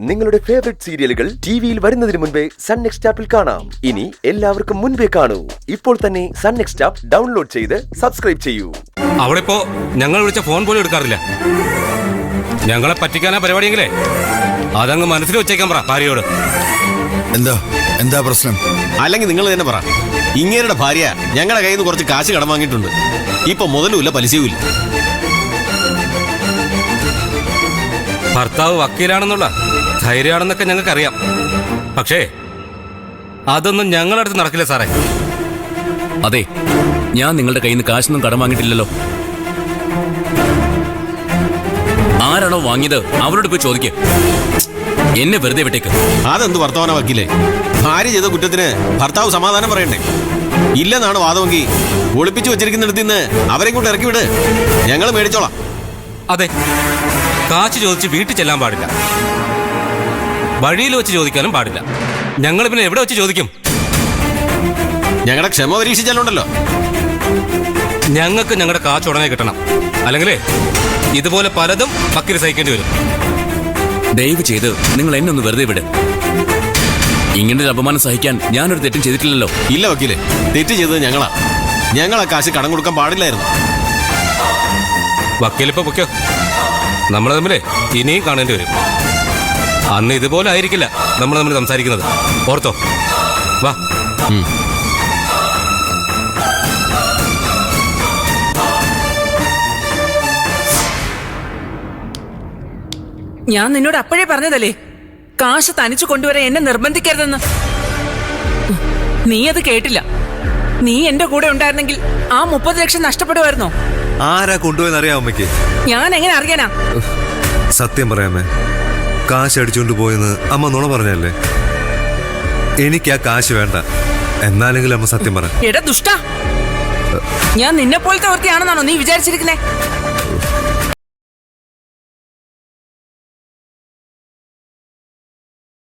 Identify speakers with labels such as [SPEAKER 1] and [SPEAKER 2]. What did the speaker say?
[SPEAKER 1] നിങ്ങളുടെ ഫേവറേറ്റ് സീരിയലുകൾ ടിവിയിൽ വരുന്നതിന് മുൻപേ സൺ നെക്സ്റ്റ് ആപ്പിൽ കാണാം. ഇനി എല്ലാവർക്കും മുൻപേ കാണൂ. ഇപ്പോൾ തന്നെ സൺ നെക്സ്റ്റ് ആപ്പ് ഡൗൺലോഡ് ചെയ്ത് സബ്സ്ക്രൈബ് ചെയ്യൂ.
[SPEAKER 2] അവളിപ്പോ ഞങ്ങൾ വിളിച്ച ഫോൺ പോലും എടുക്കാറില്ല. ഞങ്ങളെ പറ്റിക്കാനാ പരിപാടിയെങ്കിലേ അതങ്ങ് മനസ്സിൽ വെച്ചേക്കാൻ പറ ഭാര്യയോട്.
[SPEAKER 3] എന്താ പ്രശ്നം?
[SPEAKER 4] അല്ലെങ്കിൽ നിങ്ങൾ തന്നെ പറ. ഇങ്ങേരുടെ ഭാര്യ ഞങ്ങളുടെ കയ്യിൽ നിന്ന് കുറച്ച് കാശ് കടം വാങ്ങിയിട്ടുണ്ട്. ഇപ്പൊ മുതലുമില്ല പലിശയുമില്ല.
[SPEAKER 2] ഭർത്താവ് വക്കീലാണെന്നുള്ള ധൈര്യമാണെന്നൊക്കെ ഞങ്ങൾക്കറിയാം. പക്ഷേ അതൊന്നും ഞങ്ങളുടെ അടുത്ത് നടക്കില്ല സാറേ.
[SPEAKER 5] അതെ, ഞാൻ നിങ്ങളുടെ കയ്യിൽ നിന്ന് കാശൊന്നും കടം വാങ്ങിയിട്ടില്ലല്ലോ. ആരാണോ വാങ്ങിയത് അവരോട് പോയി ചോദിക്ക്. എന്നെ വെറുതെ വിട്ടേക്ക്.
[SPEAKER 4] അതെന്ത് വർത്തമാന വക്കീലേ? ഭാര്യ ചെയ്ത കുറ്റത്തിന് ഭർത്താവ് സമാധാനം പറയണ്ടേ? ഇല്ലെന്നാണ് വാദമെങ്കിൽ ഒളിപ്പിച്ചു വെച്ചിരിക്കുന്നിടത്ത് നിന്ന് അവരെയും കൊണ്ട് ഇറക്കി വിട്. ഞങ്ങൾ മേടിച്ചോളാം.
[SPEAKER 2] അതെ, കാശ് ചോദിച്ച് വീട്ടിൽ ചെല്ലാൻ പാടില്ല, വഴിയിൽ വെച്ച് ചോദിക്കാനും പാടില്ല. ഞങ്ങൾ പിന്നെ എവിടെ വെച്ച് ചോദിക്കും?
[SPEAKER 4] ഞങ്ങളുടെ ക്ഷമ പരീക്ഷിച്ചാലുണ്ടല്ലോ.
[SPEAKER 2] ഞങ്ങൾക്ക് ഞങ്ങളുടെ കാശ് ഉടനെ കിട്ടണം. അല്ലെങ്കിലേ ഇതുപോലെ പലതും വക്കീൽ സഹിക്കേണ്ടി വരും.
[SPEAKER 5] ദയവ് ചെയ്ത് നിങ്ങൾ എന്നെ ഒന്ന് വെറുതെ വിട്. ഇങ്ങനൊരു അപമാനം സഹിക്കാൻ ഞാനൊരു തെറ്റും ചെയ്തിട്ടില്ലല്ലോ.
[SPEAKER 4] ഇല്ല വക്കീലെ, തെറ്റ് ചെയ്തത് ഞങ്ങളാ. ഞങ്ങളാ കാശ് കടം കൊടുക്കാൻ പാടില്ലായിരുന്നു.
[SPEAKER 2] വക്കീലിപ്പോ പൊയ്ക്കോ. നമ്മൾ തമ്മിലേ ഇനിയും കാണേണ്ടി വരും. അന്ന് ഇതുപോലെ ആയിരിക്കില്ല നമ്മൾ തമ്മിൽ സംസാരിക്കുന്നത്. ഓർത്തോ? വാ.
[SPEAKER 6] ഞാൻ നിന്നോട് അപ്പോഴേ പറഞ്ഞതല്ലേ കാശ് തനിച്ചു കൊണ്ടുവരാൻ എന്നെ നിർബന്ധിക്കരുതെന്ന്. നീ അത് കേട്ടില്ല. നീ എന്റെ കൂടെ ഉണ്ടായിരുന്നെങ്കിൽ ആ 30 ലക്ഷം നഷ്ടപ്പെടുമായിരുന്നോ?
[SPEAKER 3] ആരാ കൊണ്ടുപോയെന്ന് അറിയാം അമ്മയ്ക്ക്?
[SPEAKER 6] ഞാൻ എങ്ങനെ അറിയാനാ?
[SPEAKER 3] സത്യം പറയാമേ, കാശ് അടിച്ചുകൊണ്ട് പോയെന്ന് അമ്മ നുണ പറഞ്ഞല്ലേ? എനിക്ക് ആ കാശ് വേണ്ട. എന്നാലെങ്കിലും അമ്മ സത്യം പറ.
[SPEAKER 6] എടാ ദുഷ്ട, ഞാൻ നിന്നെ പോലത്തെ ഒരുത്തിയാണെന്നാണോ നീ വിചാരിച്ചിരിക്കുന്നേ?